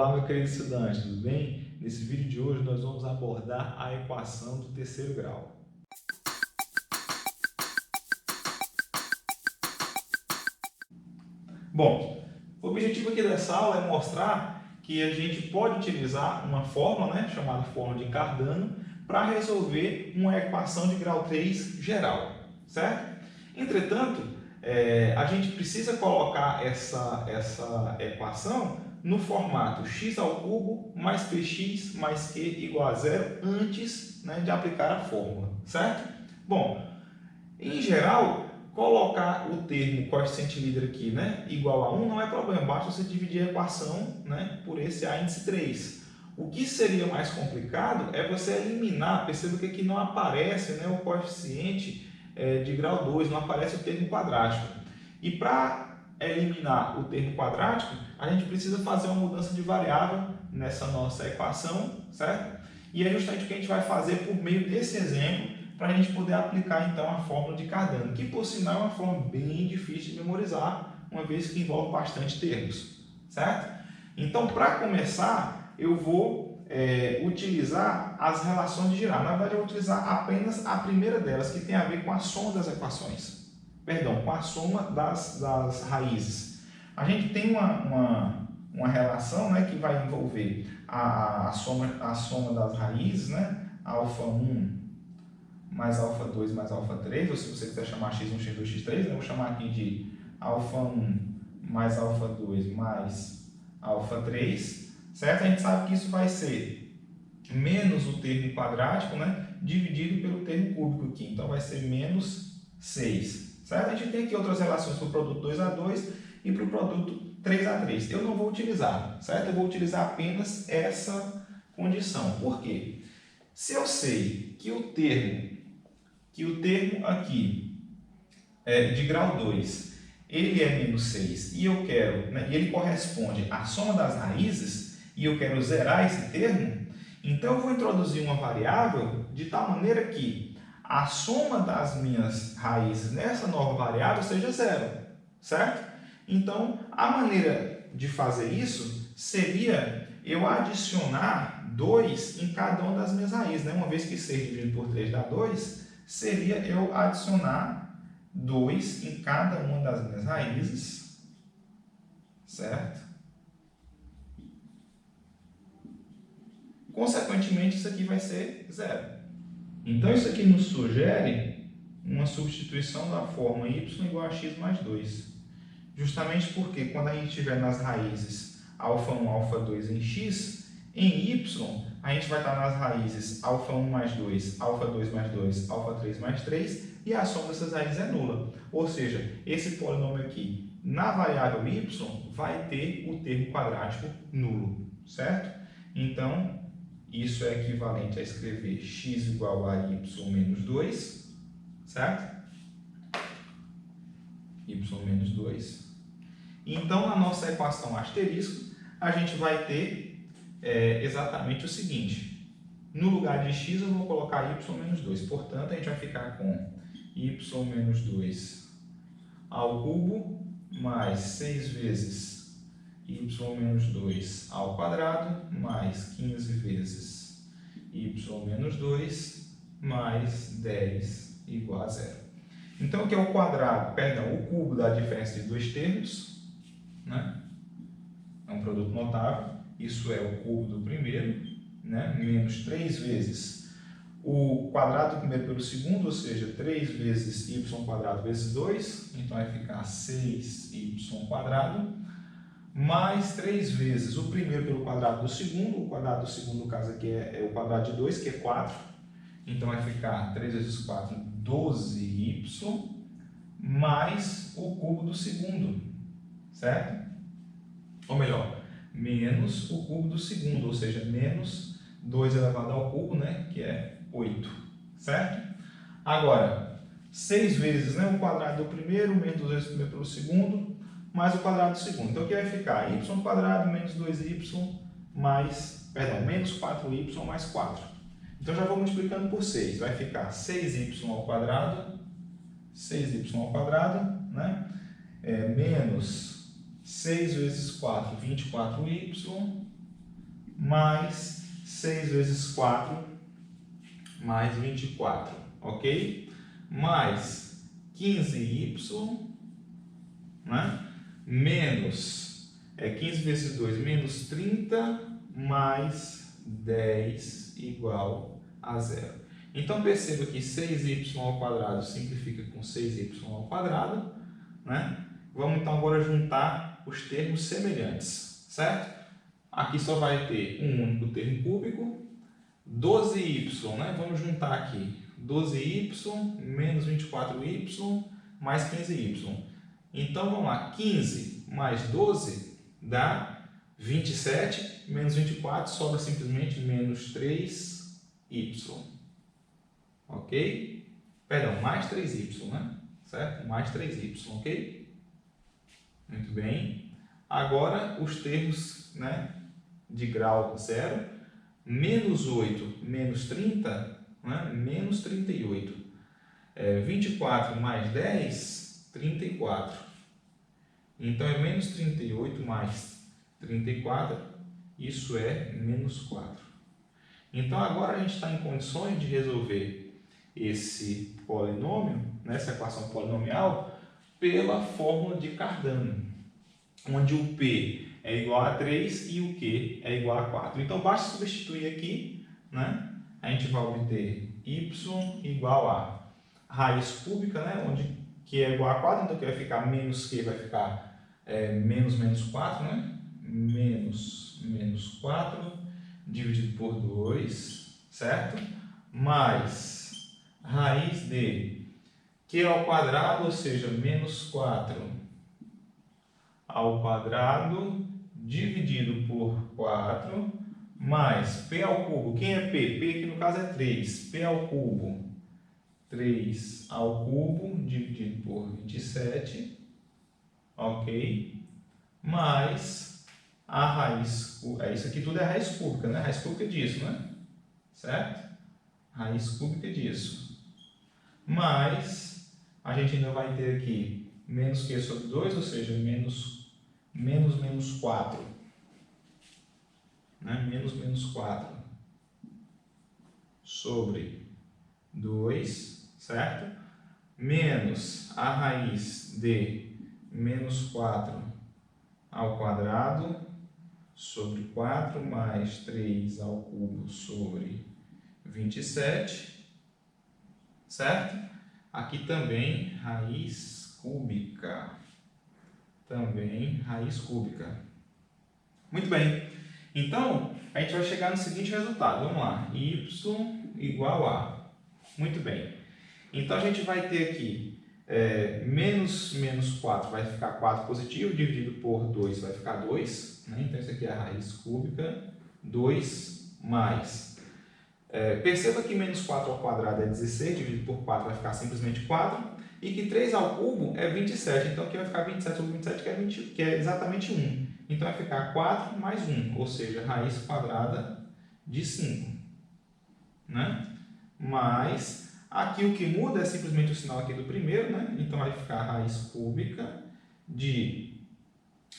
Olá, meu querido estudante, tudo bem? Nesse vídeo de hoje nós vamos abordar a equação do terceiro grau. Bom, o objetivo aqui dessa aula é mostrar que a gente pode utilizar uma fórmula, chamada fórmula de Cardano, para resolver uma equação de grau 3 geral, certo? Entretanto, a gente precisa colocar essa equação no formato x ao cubo mais px mais q igual a zero antes de aplicar a fórmula, certo? Bom, em geral, colocar o termo coeficiente líder aqui igual a 1 não é problema, basta você dividir a equação por esse a índice 3. O que seria mais complicado é você eliminar, perceba que aqui não aparece o coeficiente de grau 2, não aparece o termo quadrático. E para eliminar o termo quadrático, a gente precisa fazer uma mudança de variável nessa nossa equação, certo? E é justamente o que a gente vai fazer por meio desse exemplo, para a gente poder aplicar então a fórmula de Cardano, que por sinal é uma fórmula bem difícil de memorizar, uma vez que envolve bastante termos, certo? Então, para começar, eu vou utilizar as relações de Girard. Na verdade, eu vou utilizar apenas a primeira delas, que tem a ver com a soma das equações. Perdão, com a soma das raízes. A gente tem uma relação que vai envolver a soma das raízes, alfa 1 mais alfa 2 mais alfa 3, ou se você quiser chamar x1, x2, x3, eu vou chamar aqui de alfa 1 mais alfa 2 mais alfa 3, certo? A gente sabe que isso vai ser menos o termo quadrático, dividido pelo termo cúbico aqui, então vai ser menos 6, certo? A gente tem aqui outras relações para o produto 2a2 e para o produto 3a3. Eu não vou utilizar, certo? Eu vou utilizar apenas essa condição. Por quê? Se eu sei que o termo aqui de grau 2, ele é menos 6 e eu quero, e ele corresponde à soma das raízes e eu quero zerar esse termo, então eu vou introduzir uma variável de tal maneira que a soma das minhas raízes nessa nova variável seja zero, certo? Então, a maneira de fazer isso seria eu adicionar 2 em cada uma das minhas raízes, Uma vez que 6 dividido por 3 dá 2, seria eu adicionar 2 em cada uma das minhas raízes, certo? Consequentemente, isso aqui vai ser zero. Então, isso aqui nos sugere uma substituição da fórmula y igual a x mais 2. Justamente porque quando a gente estiver nas raízes alfa 1, alfa 2 em x, em y, a gente vai estar nas raízes alfa 1 mais 2, alfa 2 mais 2, alfa 3 mais 3, e a soma dessas raízes é nula. Ou seja, esse polinômio aqui, na variável y, vai ter o termo quadrático nulo, certo? Então, isso é equivalente a escrever x igual a y menos 2, certo? Y menos 2. Então, na nossa equação asterisco, a gente vai ter exatamente o seguinte. No lugar de x, eu vou colocar y menos 2. Portanto, a gente vai ficar com y menos 2 ao cubo mais 6 vezes y menos 2 ao quadrado mais 15 vezes y menos 2 mais 10 igual a zero. Então, aqui é o quadrado, perdão, o cubo da diferença de dois termos, É um produto notável, isso é o cubo do primeiro, menos 3 vezes o quadrado do primeiro pelo segundo, ou seja, 3 vezes y quadrado vezes 2, então vai ficar 6y quadrado, mais 3 vezes o primeiro pelo quadrado do segundo, o quadrado do segundo, no caso aqui é o quadrado de 2, que é 4, então vai ficar 3 vezes 4, 12y, mais o cubo do segundo, certo? Ou melhor, menos o cubo do segundo, ou seja, menos 2 elevado ao cubo, que é 8, certo? Agora, 6 vezes o quadrado do primeiro, menos 2 vezes o primeiro pelo segundo, mais o quadrado do segundo. Então, aqui vai ficar y quadrado menos 2y mais, perdão, menos 4y mais 4. Então, já vou multiplicando por 6. Vai ficar 6y ao quadrado, menos 6 vezes 4, 24y, mais 6 vezes 4 mais 24, ok? Mais 15y, né? Menos 15 vezes 2 menos 30 mais 10 igual a 0. Então perceba que 6y ao quadrado simplifica com 6y ao quadrado, né? Vamos então agora juntar os termos semelhantes, certo? Aqui só vai ter um único termo cúbico, 12y, né? Vamos juntar aqui 12y menos 24y mais 15y. Então vamos lá, 15 mais 12 dá 27, menos 24 sobra simplesmente menos 3y. Ok? Perdão, mais 3y, né? Certo? Mais 3y, ok? Muito bem. Agora os termos, né, de grau 0, menos 8 menos 30, né, menos 38. 24 mais 10, 34. Então é menos 38 mais 34, isso é menos 4. Então agora a gente está em condições de resolver esse polinômio, essa equação polinomial, pela fórmula de Cardano, onde o P é igual a 3 e o Q é igual a 4. Então basta substituir aqui, né? A gente vai obter y igual a raiz cúbica, né? Onde Q é igual a 4, então aqui vai ficar menos Q, vai ficar menos menos 4, né? Menos 4 dividido por 2, certo? Mais raiz de Q ao quadrado, ou seja, menos 4 ao quadrado dividido por 4, mais P ao cubo. Quem é P? P aqui no caso é 3. P ao cubo, 3 ao cubo dividido por 27, ok? Mais a raiz, isso aqui tudo é raiz cúbica, né? Raiz cúbica disso, né? Certo? Raiz cúbica disso. Mas a gente ainda vai ter aqui menos Q sobre 2, ou seja, menos 4. Né? Menos 4 sobre 2, certo? Menos a raiz de menos 4 ao quadrado sobre 4 mais 3 ao cubo sobre 27, certo? Aqui também raiz cúbica. Também raiz cúbica. Muito bem. Então, a gente vai chegar no seguinte resultado. Vamos lá. Y igual a. Muito bem. Então, a gente vai ter aqui menos 4 vai ficar 4 positivo, dividido por 2 vai ficar 2. Né? Então, isso aqui é a raiz cúbica. 2 mais. Perceba que menos 4 ao quadrado é 16, dividido por 4 vai ficar simplesmente 4. E que 3 ao cubo é 27. Então, aqui vai ficar 27 sobre 27, que é exatamente 1. Então, vai ficar 4 mais 1, ou seja, raiz quadrada de 5. Né? Mas, aqui o que muda é simplesmente o sinal aqui do primeiro, né? Então, vai ficar raiz cúbica de,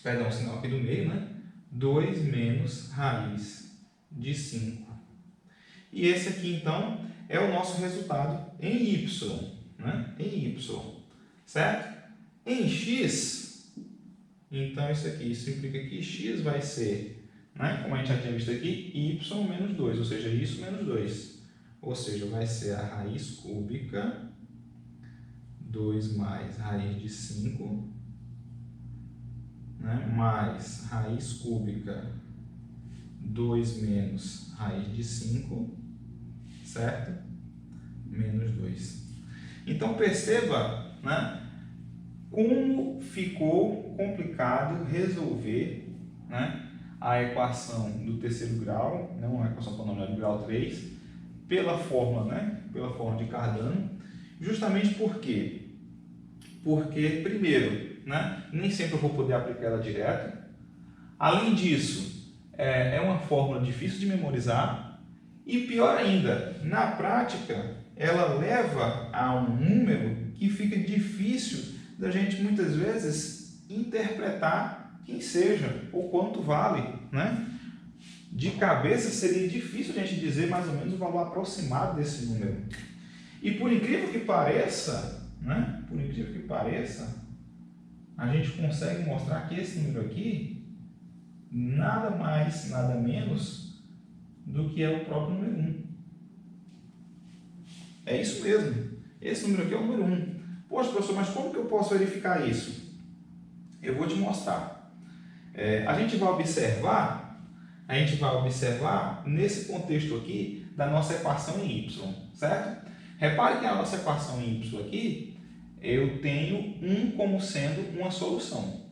perdão, o sinal aqui do meio, né? 2 menos raiz de 5. E esse aqui, então, é o nosso resultado em y, né? Em y, certo? Em x, então isso aqui, isso implica que x vai ser, né? Como a gente já tinha visto aqui, y menos 2, ou seja, isso menos 2. Ou seja, vai ser a raiz cúbica, 2 mais raiz de 5, né? Mais raiz cúbica, 2 menos raiz de 5, certo? Menos 2. Então, perceba, né, como ficou complicado resolver, né, a equação do terceiro grau, não a equação polinomial do grau 3, pela fórmula, né, pela fórmula de Cardano, justamente porque primeiro, né, nem sempre eu vou poder aplicar ela direto. Além disso, é uma fórmula difícil de memorizar. E pior ainda, na prática, ela leva a um número que fica difícil da gente muitas vezes interpretar quem seja ou quanto vale, né? De cabeça seria difícil a gente dizer mais ou menos o valor aproximado desse número. E por incrível que pareça, né? Por incrível que pareça, a gente consegue mostrar que esse número aqui nada mais, nada menos do que é o próprio número 1. É isso mesmo. Esse número aqui é o número 1. Poxa, professor, mas como que eu posso verificar isso? Eu vou te mostrar. A gente vai observar nesse contexto aqui da nossa equação em y, certo? Repare que a nossa equação em y aqui, eu tenho 1 como sendo uma solução,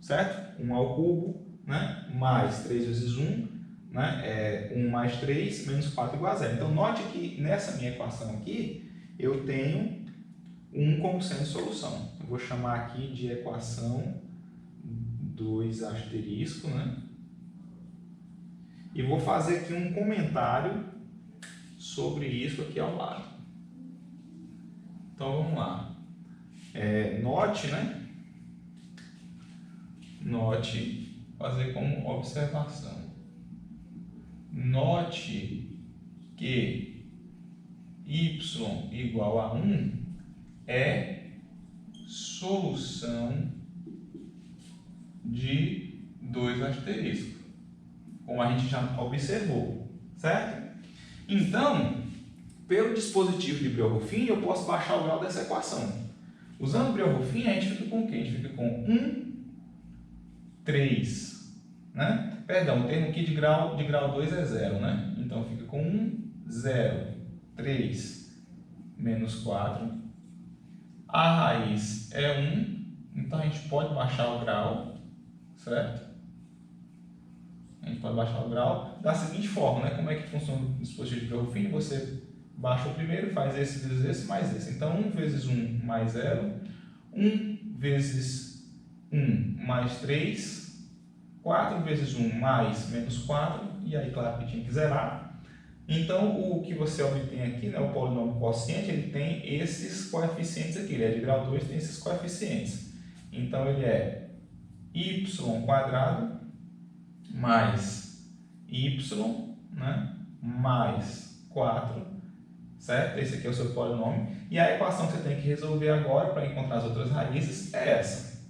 certo? 1 ao cubo, né? Mais 3 vezes 1, né? 1 mais 3 menos 4 igual a 0. Então, note que nessa minha equação aqui, eu tenho 1 como sendo solução. Eu vou chamar aqui de equação 2 asterisco, né? E vou fazer aqui um comentário sobre isso aqui ao lado. Então, vamos lá. Note, né? Note, fazer como observação. Note que y igual a 1 é solução de 2 asterisco, como a gente já observou, certo? Então, pelo dispositivo de Breuer-Ruffin, eu posso baixar o grau dessa equação. Usando Breuer-Ruffin, a gente fica com o quê? A gente fica com 1, 3, né? Perdão, o termo aqui de grau 2 é 0, né? Então, fica com 1, 0, 3, menos 4. A raiz é 1, então a gente pode baixar o grau, certo? A gente pode baixar o grau da seguinte forma, né? Como é que funciona o dispositivo de Breuer-Ruffin? Você baixa o primeiro, faz esse vezes esse mais esse. Então, 1 vezes 1 mais 0, 1 vezes 1 mais 3, 4 vezes 1 mais menos 4, e aí, claro que tinha que zerar. Então, o que você obtém aqui, né, o polinômio quociente, ele tem esses coeficientes aqui. Ele é de grau 2, tem esses coeficientes. Então, ele é y quadrado mais y, né, mais 4, certo? Esse aqui é o seu polinômio. E a equação que você tem que resolver agora para encontrar as outras raízes é essa.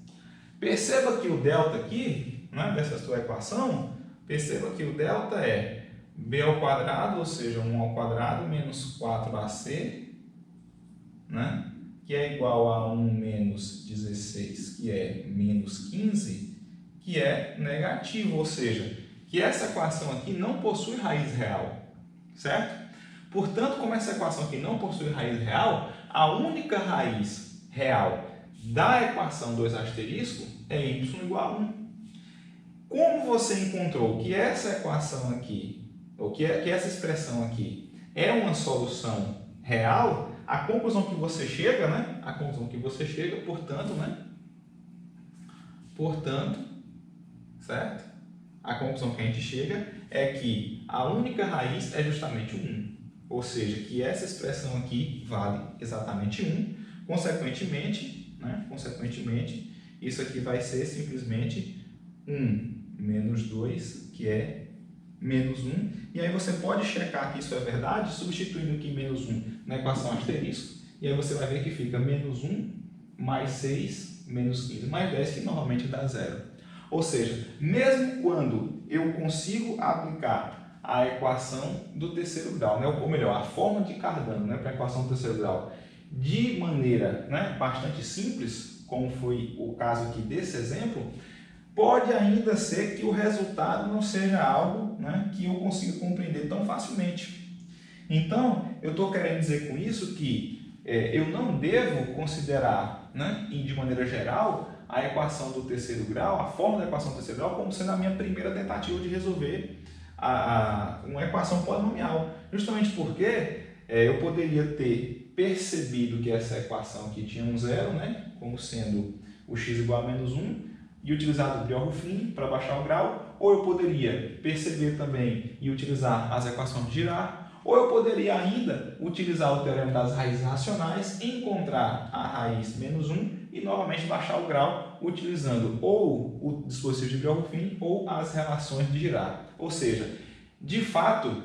Perceba que o delta aqui, né, dessa sua equação, perceba que o delta é b ao quadrado, ou seja, 1 ao quadrado, menos 4ac, né? Que é igual a 1 menos 16, que é menos 15, que é negativo, ou seja, que essa equação aqui não possui raiz real, certo? Portanto, como essa equação aqui não possui raiz real, a única raiz real da equação 2 asterisco é y igual a 1. Como você encontrou que essa equação aqui, ou que essa expressão aqui é uma solução real, a conclusão que você chega, né? A conclusão que você chega, portanto, né? Portanto, certo? A conclusão que a gente chega é que a única raiz é justamente o 1. Ou seja, que essa expressão aqui vale exatamente 1. Consequentemente, né? Consequentemente, isso aqui vai ser simplesmente 1 menos 2, que é menos 1, e aí você pode checar que isso é verdade, substituindo aqui menos 1 na equação asterisco, e aí você vai ver que fica menos 1 mais 6 menos 15 mais 10, que normalmente dá 0. Ou seja, mesmo quando eu consigo aplicar a equação do terceiro grau, né, ou melhor, a forma de Cardano, né, para a equação do terceiro grau, de maneira, né, bastante simples, como foi o caso aqui desse exemplo, pode ainda ser que o resultado não seja algo, né, que eu consiga compreender tão facilmente. Então, eu estou querendo dizer com isso que eu não devo considerar, né, de maneira geral, a equação do terceiro grau, a forma da equação do terceiro grau, como sendo a minha primeira tentativa de resolver uma equação polinomial. Justamente porque eu poderia ter percebido que essa equação aqui tinha um zero, né, como sendo o x igual a menos 1, e utilizado o Breuer-Ruffin para baixar o grau, ou eu poderia perceber também e utilizar as equações de Girard, ou eu poderia ainda utilizar o teorema das raízes racionais, encontrar a raiz menos 1 e novamente baixar o grau utilizando ou o dispositivo de Breuer-Ruffin ou as relações de Girard. Ou seja, De fato,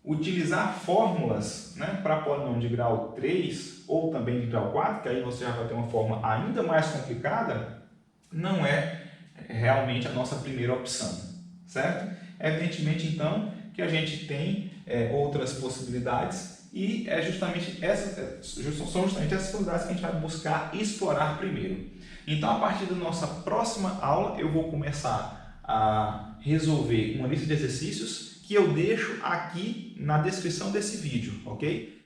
utilizar fórmulas, né, para polinômio de grau 3 ou também de grau 4, que aí você já vai ter uma forma ainda mais complicada, não é realmente a nossa primeira opção, certo? Evidentemente, então, que a gente tem outras possibilidades e são justamente essas possibilidades que a gente vai buscar explorar primeiro. Então, a partir da nossa próxima aula, eu vou começar a resolver uma lista de exercícios que eu deixo aqui na descrição desse vídeo, ok?